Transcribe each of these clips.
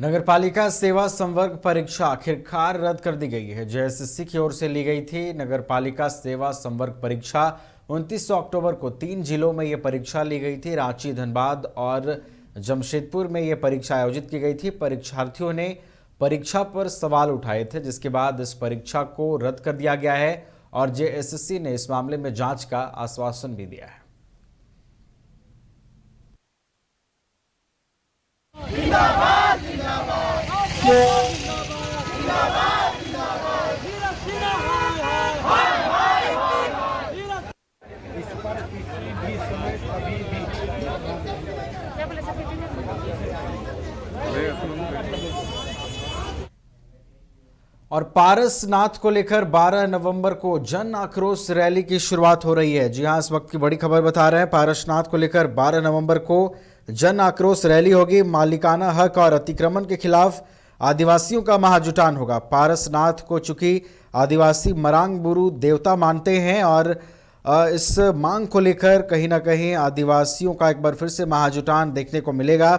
नगरपालिका सेवा संवर्ग परीक्षा आखिरकार रद्द कर दी गई है। जेएसएससी की ओर से ली गई थी नगरपालिका सेवा संवर्ग परीक्षा 29 अक्टूबर को 3 जिलों में यह परीक्षा ली गई थी। रांची, धनबाद और जमशेदपुर में यह परीक्षा आयोजित की गई थी। परीक्षार्थियों ने परीक्षा पर सवाल उठाए थे, जिसके बाद इस परीक्षा को रद्द कर दिया गया है और जेएसएससी ने इस मामले में जांच का आश्वासन भी दिया है। और पारसनाथ को लेकर 12 नवंबर को जन आक्रोश रैली की शुरुआत हो रही है। जी हां, इस वक्त की बड़ी खबर बता रहे हैं। पारसनाथ को लेकर 12 नवंबर को जन आक्रोश रैली होगी। मालिकाना हक और अतिक्रमण के खिलाफ आदिवासियों का महाजुटान होगा। पारसनाथ को चूंकि आदिवासी मरांग बुरु देवता मानते हैं और इस मांग को लेकर कहीं ना कहीं आदिवासियों का एक बार फिर से महाजुटान देखने को मिलेगा।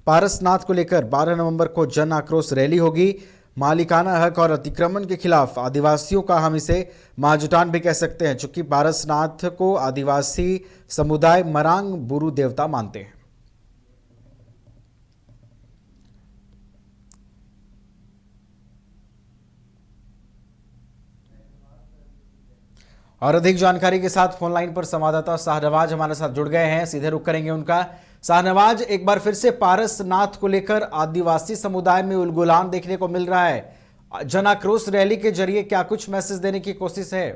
पारसनाथ को लेकर 12 नवंबर को जन आक्रोश रैली होगी। मालिकाना हक और अतिक्रमण के खिलाफ आदिवासियों का हम इसे महाजुटान भी कह सकते हैं, चूंकि पारसनाथ को आदिवासी समुदाय मरांग बुरु देवता मानते हैं। और अधिक जानकारी के साथ फोन लाइन पर संवाददाता शाहनवाज हमारे साथ जुड़ गए हैं। सीधे रुख करेंगे उनका। शाहनवाज, एक बार फिर से पारसनाथ को लेकर आदिवासी समुदाय में उलगुलान देखने को मिल रहा है। जन आक्रोश रैली के जरिए क्या कुछ मैसेज देने की कोशिश है?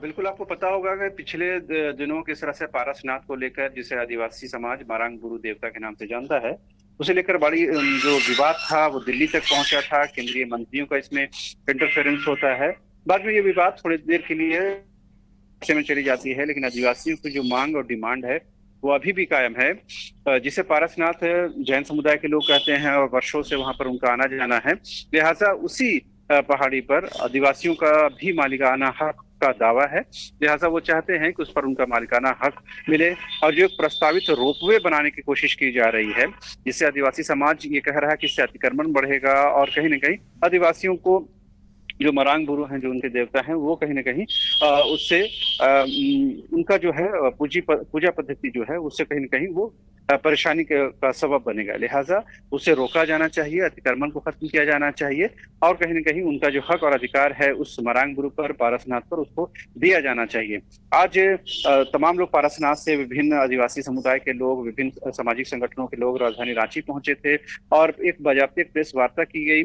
बिल्कुल, आपको पता होगा कि पिछले दिनों किस तरह से पारसनाथ को लेकर, जिसे आदिवासी समाज मरांग बुरु देवता के नाम से जानता है, उसे लेकर बड़ी जो विवाद था वो दिल्ली तक पहुंचा था। केंद्रीय मंत्रियों का इसमें इंटरफेरेंस होता है। बाद में ये विवाद थोड़ी देर के लिए में चली जाती है, लेकिन आदिवासियों की जो मांग और डिमांड है वो अभी भी कायम है, जिसे पारसनाथ जैन समुदाय के लोग कहते हैं और वर्षों से वहां पर उनका आना जाना है। लिहाजा उसी पहाड़ी पर आदिवासियों का भी मालिकाना हक का दावा है। लिहाजा वो चाहते हैं कि उस पर उनका मालिकाना हक मिले। और जो प्रस्तावित रोपवे बनाने की कोशिश की जा रही है, जिससे आदिवासी समाज ये कह रहा है कि इससे अतिक्रमण बढ़ेगा और कहीं ना कहीं आदिवासियों को जो मरांग बुरु हैं, जो उनके देवता हैं, वो कहीं ना कहीं उससे उनका जो है पूजा पद्धति जो है उससे कहीं ना कहीं वो परेशानी का सबब बनेगा। लिहाजा उसे रोका जाना चाहिए, अतिक्रमण को खत्म किया जाना चाहिए और कहीं ना कहीं उनका जो हक और अधिकार है उस मरांग बुरु पर, पारसनाथ पर, उसको दिया जाना चाहिए। आज तमाम लोग पारसनाथ से, विभिन्न आदिवासी समुदाय के लोग, विभिन्न सामाजिक संगठनों के लोग राजधानी रांची पहुंचे थे और एक बाजाबते प्रेस वार्ता की गई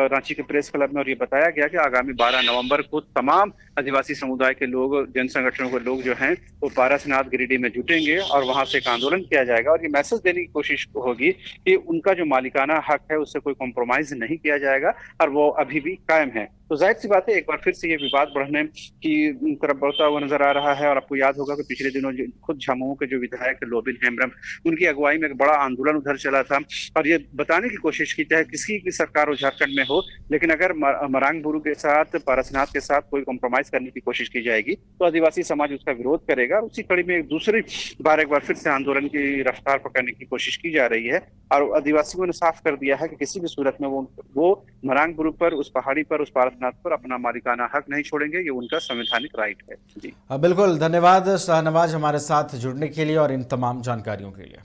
रांची के प्रेस क्लब में, और ये बताया गया कि आगामी 12 नवंबर को तमाम आदिवासी समुदाय के लोग, जन संगठनों के लोग जो हैं वो पारसनाथ गिरिडीह में जुटेंगे और वहां से एक आंदोलन किया जाएगा और ये मैसेज देने की कोशिश होगी कि उनका जो मालिकाना हक है उससे कोई कॉम्प्रोमाइज नहीं किया जाएगा और वो अभी भी कायम है। तो जाहिर सी बात है, एक बार फिर से ये विवाद बढ़ने की तरफ बढ़ता हुआ नजर आ रहा है। और आपको याद होगा कि पिछले दिनों खुद झामुमो के जो विधायक लोबिन हेम्ब्रम, उनकी अगुवाई में एक बड़ा आंदोलन उधर चला था और ये बताने की कोशिश की, चाहे किसी की सरकार हो झारखंड में हो, लेकिन अगर मरांग बुरु के साथ, पारसनाथ के साथ कोई कॉम्प्रोमाइज करने की कोशिश की जाएगी तो आदिवासी समाज उसका विरोध करेगा। और उसी कड़ी में एक बार फिर से आंदोलन की रफ्तार पकड़ने की कोशिश की जा रही है और आदिवासियों ने साफ कर दिया है कि किसी भी सूरत में वो मरांग बुरु पर, उस पहाड़ी पर, उस पारसनाथ पर अपना मालिकाना हक नहीं छोड़ेंगे। ये उनका संवैधानिक राइट है। जी बिल्कुल, धन्यवाद शाहनवाज हमारे साथ जुड़ने के लिए और इन तमाम जानकारियों के लिए।